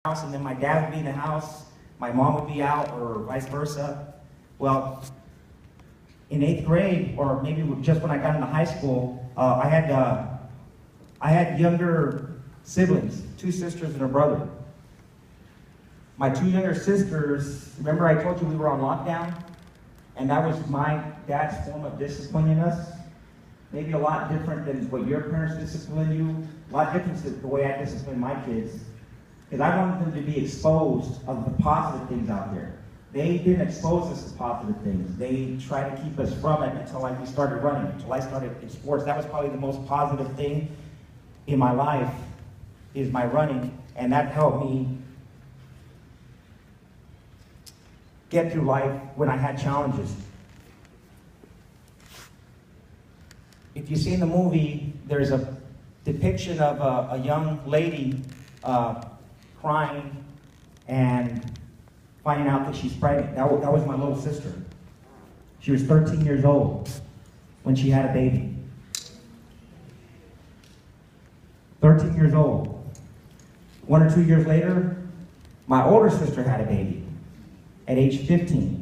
house, and then my dad would be in the house, my mom would be out, or vice versa. Well, in 8th grade, or maybe just when I got into high school, I had younger siblings, 2 sisters and a brother. My 2 younger sisters, remember I told you we were on lockdown? And that was my dad's form of disciplining us. Maybe a lot different than what your parents disciplined you. A lot different than the way I discipline my kids. Because I wanted them to be exposed of the positive things out there. They didn't expose us to positive things. They tried to keep us from it until we started running, until I started in sports. That was probably the most positive thing in my life, is my running. And that helped me get through life when I had challenges. If you see in the movie, there's a depiction of a young lady crying and finding out that she's pregnant. That was my little sister. She was 13 years old when she had a baby. 13 years old. 1 or 2 years later, my older sister had a baby at age 15.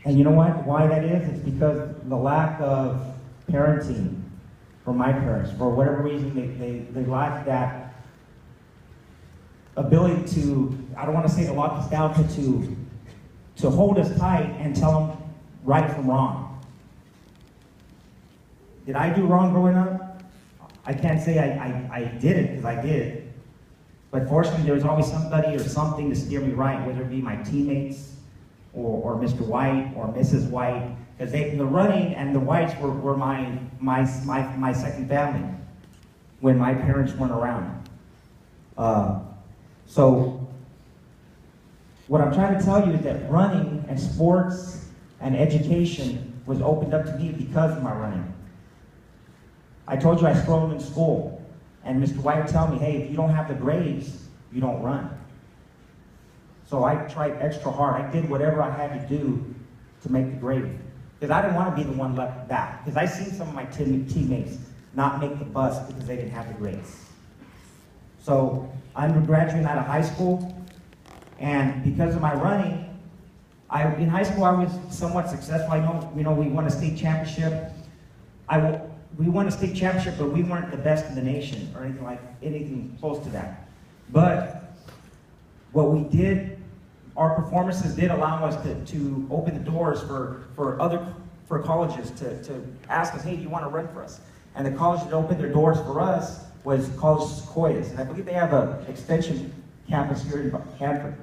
And you know what? Why that is? It's because the lack of parenting from my parents. For whatever reason, they lack that ability to, I don't want to say to lock us down, but to hold us tight and tell them right from wrong. Did I do wrong growing up? I can't say I did it, because I did. But fortunately, there was always somebody or something to steer me right, whether it be my teammates, or Mr. White, or Mrs. White, because the running and the Whites were my second family when my parents weren't around. So what I'm trying to tell you is that running and sports and education was opened up to me because of my running. I told you I struggled in school, and Mr. White would tell me, hey, if you don't have the grades, you don't run. So I tried extra hard. I did whatever I had to do to make the grade. Because I didn't want to be the one left back. Because I seen some of my teammates not make the bus because they didn't have the grades. So I'm graduating out of high school, and because of my running, in high school I was somewhat successful. I know, we won a state championship. We won a state championship, but we weren't the best in the nation or anything close to that. But what we did, our performances did allow us to open the doors for colleges to ask us, hey, do you want to run for us? And the college that opened their doors for us was College Sequoias. And I believe they have an extension campus here in Hanford.